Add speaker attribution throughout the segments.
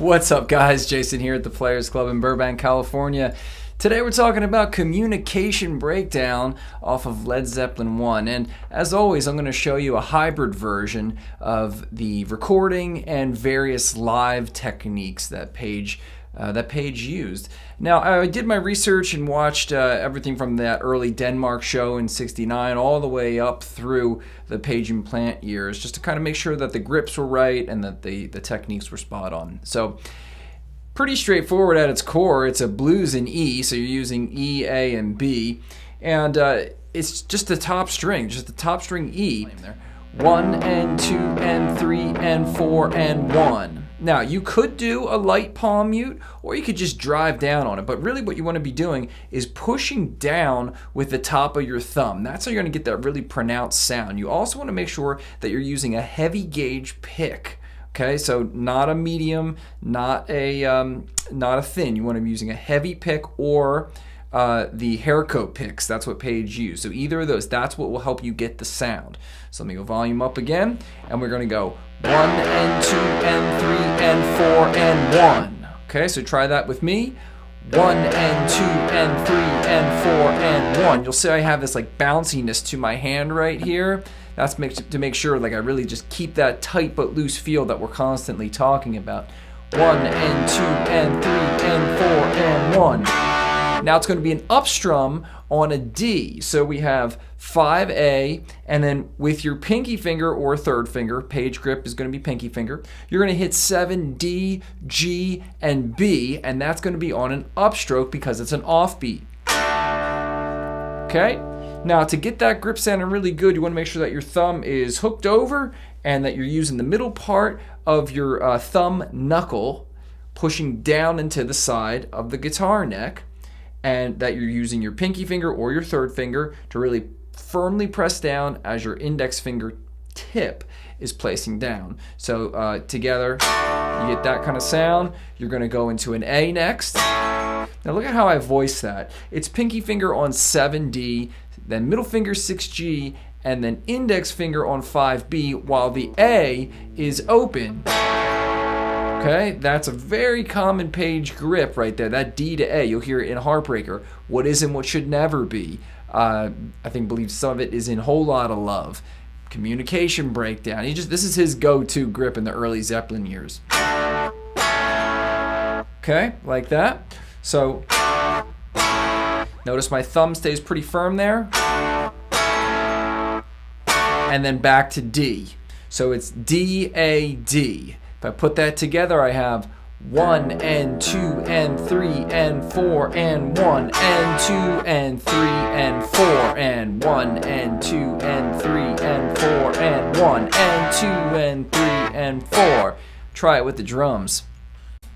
Speaker 1: What's up, guys? Jason here at the Players Club in Burbank, California. Today we're talking about communication breakdown off of Led Zeppelin 1. And as always, I'm going to show you a hybrid version of the recording and various live techniques that Page used. Now, I did my research and watched everything from that early Denmark show in '69 all the way up through the Page and Plant years, just to kind of make sure that the grips were right and that the techniques were spot on. So, pretty straightforward at its core. It's a blues in E, so you're using E, A, and B, and it's just the top string, E. 1 and 2 and 3 and 4 and 1. Now, you could do a light palm mute, or you could just drive down on it, but really what you want to be doing is pushing down with the top of your thumb. That's how you're going to get that really pronounced sound. You also want to make sure that you're using a heavy gauge pick. Okay, so not a medium, not a thin. You want to be using a heavy pick or the hair coat picks. That's what Page used. So either of those, that's what will help you get the sound. So let me go volume up again, and we're going to go 1 and 2 and 3 and 4 and 1. Okay, so try that with me. 1 and 2 and 3 and 4 and 1. You'll see I have this like bounciness to my hand right here. That's to make sure like I really just keep that tight but loose feel that we're constantly talking about. 1 and 2 and 3 and 4 and 1. Now it's going to be an up strum on a D. So we have 5A, and then with your pinky finger or third finger, Page grip is going to be pinky finger, you're going to hit 7D, G, and B, and that's going to be on an upstroke because it's an offbeat. Okay? Now to get that grip sounding really good, you want to make sure that your thumb is hooked over and that you're using the middle part of your thumb knuckle, pushing down into the side of the guitar neck, and that you're using your pinky finger or your third finger to really firmly press down as your index finger tip is placing down. So together, you get that kind of sound. You're going to go into an A next. Now look at how I voice that. It's pinky finger on 7D, then middle finger 6G, and then index finger on 5B, while the A is open. Okay, that's a very common Page grip right there. That D to A, you'll hear it in Heartbreaker. What is and what should never be. I believe some of it is in Whole Lotta Love. Communication breakdown. This is his go-to grip in the early Zeppelin years. Okay, like that. So notice my thumb stays pretty firm there. And then back to D. So it's D, A, D. If I put that together, I have 1 and 2 and 3 and 4 and 1 and 2 and 3 and 4 and 1 and 2 and 3 and 4 and 1 and 2 and 3 and 4. Try it with the drums.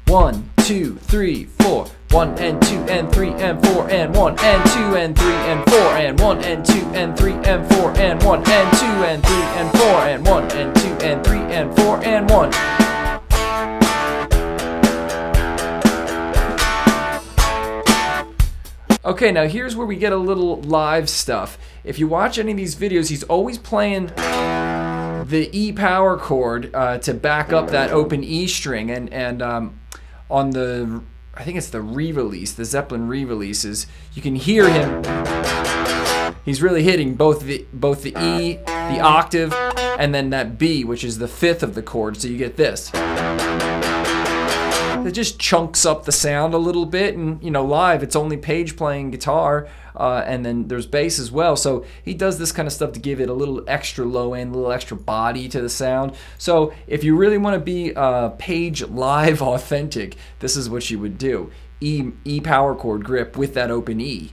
Speaker 1: 1, 2, 3, 4. 1 and 2 and 3 and 4 and 1 and 2 and 3 and 4 and 1 and 2 and 3 and 4 and 1 and 2 and 3 and 4 and 1 and 2 and 3 and 4 and 1. Okay, now here's where we get a little live stuff. If you watch any of these videos, he's always playing the E power chord to back up that open E string, and on the, I think it's the re-release, the Zeppelin re-releases, you can hear him. He's really hitting both the E, the octave, and then that B, which is the fifth of the chord. So you get this. It just chunks up the sound a little bit, and live it's only Page playing guitar, and then there's bass as well. So he does this kind of stuff to give it a little extra low end, a little extra body to the sound. So if you really want to be Page live authentic, this is what you would do: E power chord grip with that open E.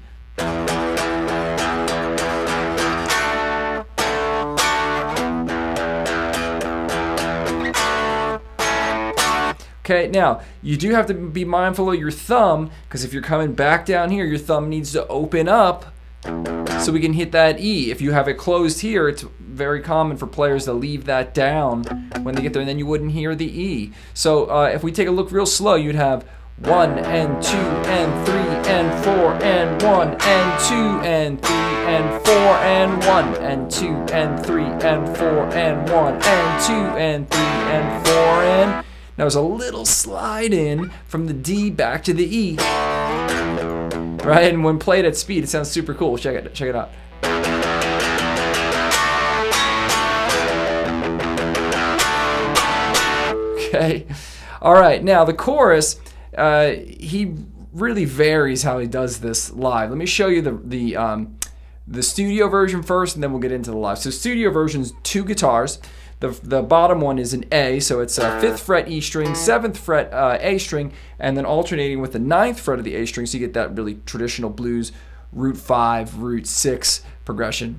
Speaker 1: Okay, now you do have to be mindful of your thumb, because if you're coming back down here, your thumb needs to open up so we can hit that E. If you have it closed here, it's very common for players to leave that down when they get there, and then you wouldn't hear the E. So if we take a look real slow, you'd have 1 and 2 and 3 and 4 and 1 and 2 and 3 and 4 and 1 and 2 and 3 and 4 and 1 and 2 and 3 and 4 and... Now there's a little slide in from the D back to the E, right? And when played at speed, it sounds super cool. Check it out. Okay. All right. Now the chorus, he really varies how he does this live. Let me show you the studio version first, and then we'll get into the live. So studio version's 2 guitars. The bottom one is an A, so it's a 5th fret E string, 7th fret A string, and then alternating with the 9th fret of the A string, so you get that really traditional blues root 5, root 6 progression.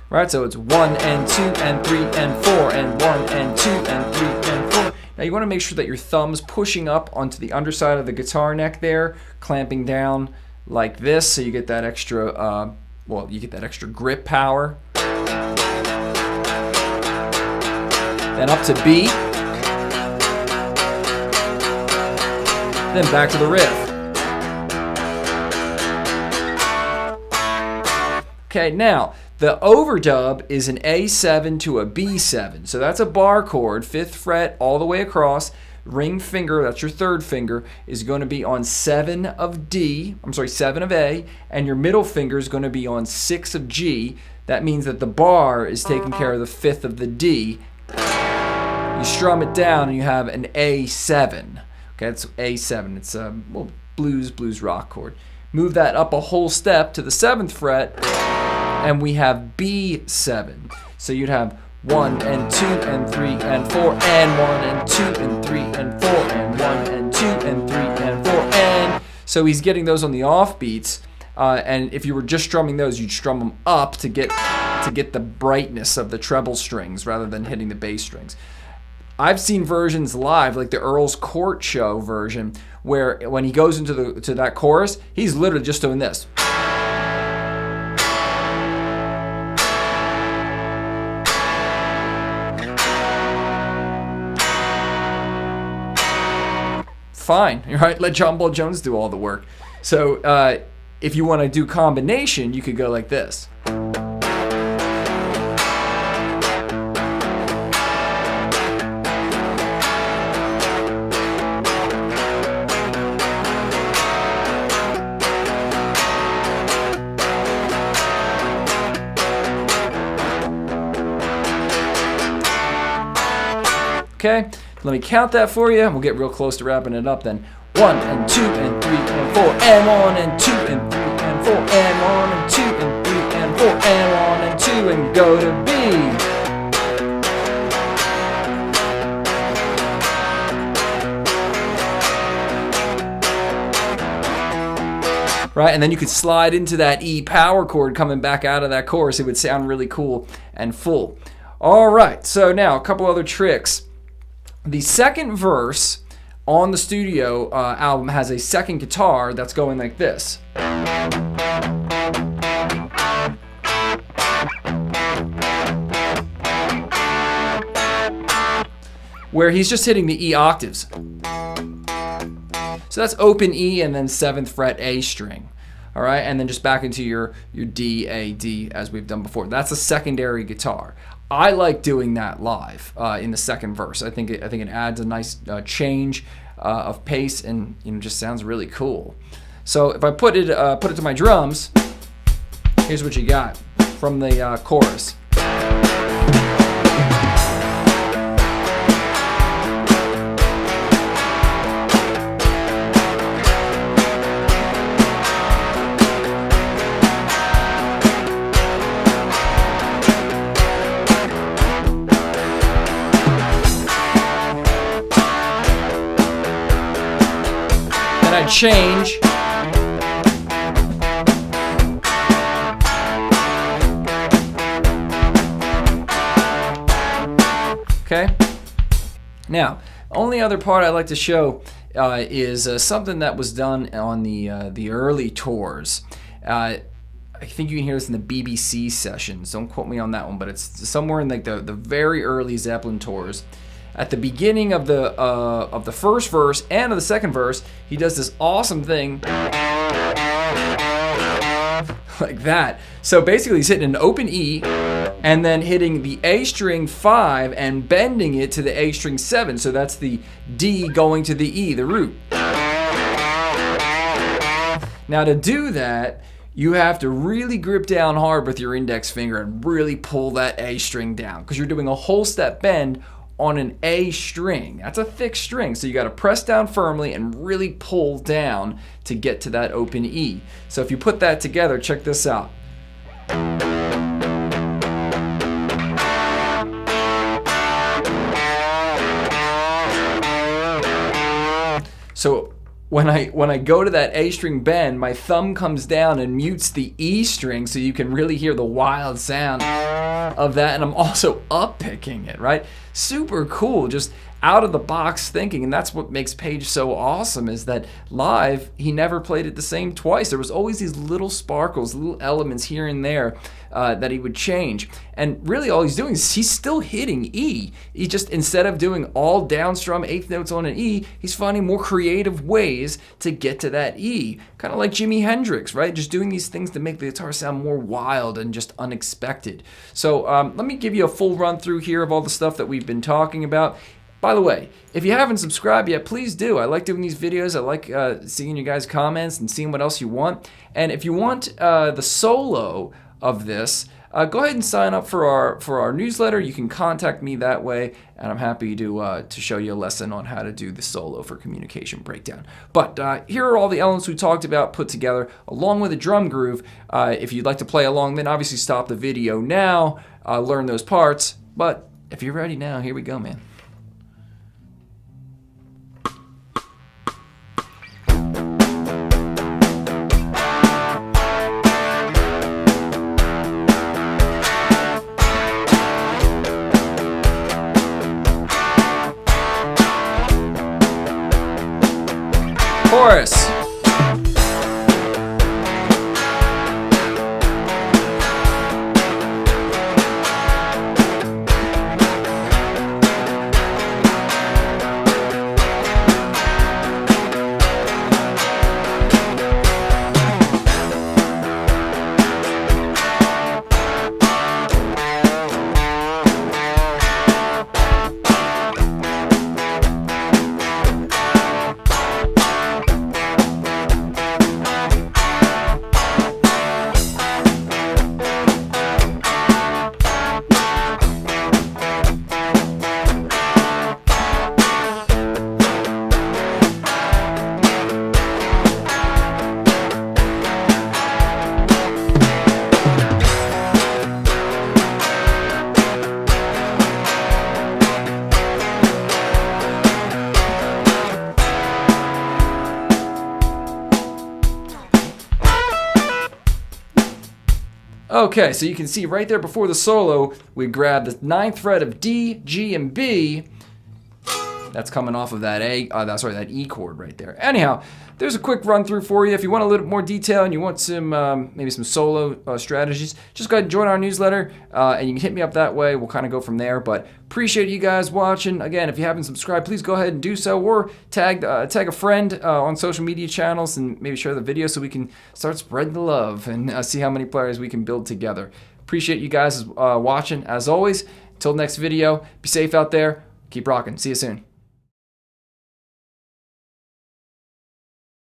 Speaker 1: Right, so it's 1 and 2 and 3 and 4 and 1 and 2 and 3 and 4. Now you want to make sure that your thumb's pushing up onto the underside of the guitar neck there, clamping down like this, so you get that extra, you get that extra grip power. Then up to B. Then back to the riff. Okay, now the overdub is an A7 to a B7. So that's a bar chord, 5th fret all the way across. Ring finger, that's your 3rd finger, is going to be on 7 of D, 7 of A, and your middle finger is going to be on 6 of G. That means that the bar is taking care of the 5th of the D. You strum it down and you have an A7. Okay, it's A7. It's a blues rock chord. Move that up a whole step to the 7th fret, and we have B7. So you'd have 1 and 2 and 3 and 4 and 1 and 2 and 3 and 4 and 1 and 2 and 3 and 4 and... So he's getting those on the offbeats, and if you were just strumming those, you'd strum them up to get the brightness of the treble strings rather than hitting the bass strings. I've seen versions live, like the Earl's Court Show version, where when he goes into that chorus, he's literally just doing this. Fine, right? Let John Paul Jones do all the work. So if you want to do combination, you could go like this. Okay, let me count that for you, and we'll get real close to wrapping it up then. 1 and 2 and 3 and 4 and 1 and 2 and 3 and 4 and 1 and 2 and 3 and 4 and 1 and 2 and go to B. Right, and then you could slide into that E power chord coming back out of that chorus. It would sound really cool and full. All right, so now a couple other tricks. The second verse on the studio album has a second guitar that's going like this. Where he's just hitting the E octaves. So that's open E and then 7th fret A string. All right, and then just back into your D, A, D as we've done before. That's a secondary guitar. I like doing that live in the second verse. I think it adds a nice change of pace, and just sounds really cool. So if I put it to my drums, here's what you got from the chorus. Change. Okay. Now, only other part I'd like to show is something that was done on the early tours. I think you can hear this in the BBC sessions. Don't quote me on that one, but it's somewhere in like the very early Zeppelin tours. At the beginning of the first verse and of the second verse, he does this awesome thing like that. So basically, he's hitting an open E, and then hitting the A string 5 and bending it to the A string 7. So that's the D going to the E, the root. Now to do that, you have to really grip down hard with your index finger and really pull that A string down, because you're doing a whole step bend on an A string. That's a thick string, so you got to press down firmly and really pull down to get to that open E. So if you put that together, check this out. So when I go to that A string bend, my thumb comes down and mutes the E string, so you can really hear the wild sound of that. And I'm also up picking it, right? Super cool, just out of the box thinking. And that's what makes Page so awesome, is that live, he never played it the same twice. There was always these little sparkles, little elements here and there that he would change. And really all he's doing is he's still hitting E. He just, instead of doing all down strum eighth notes on an E, he's finding more creative ways to get to that E. Kind of like Jimi Hendrix, right? Just doing these things to make the guitar sound more wild and just unexpected. So let me give you a full run through here of all the stuff that we've been talking about. By the way, if you haven't subscribed yet, please do. I like doing these videos. I like seeing you guys' comments and seeing what else you want. And if you want the solo of this, go ahead and sign up for our newsletter. You can contact me that way, and I'm happy to show you a lesson on how to do the solo for Communication Breakdown. But here are all the elements we talked about put together, along with a drum groove. If you'd like to play along, then obviously stop the video now, learn those parts. But if you're ready now, here we go, man. Chorus. Okay, so you can see right there before the solo, we grab the 9th fret of D, G, and B. That's coming off of that that E chord right there. Anyhow, there's a quick run through for you. If you want a little more detail and you want some maybe some solo strategies, just go ahead and join our newsletter, and you can hit me up that way. We'll kind of go from there. But appreciate you guys watching. Again, if you haven't subscribed, please go ahead and do so, or tag a friend on social media channels and maybe share the video so we can start spreading the love and see how many players we can build together. Appreciate you guys watching as always. Until next video, be safe out there. Keep rocking. See you soon.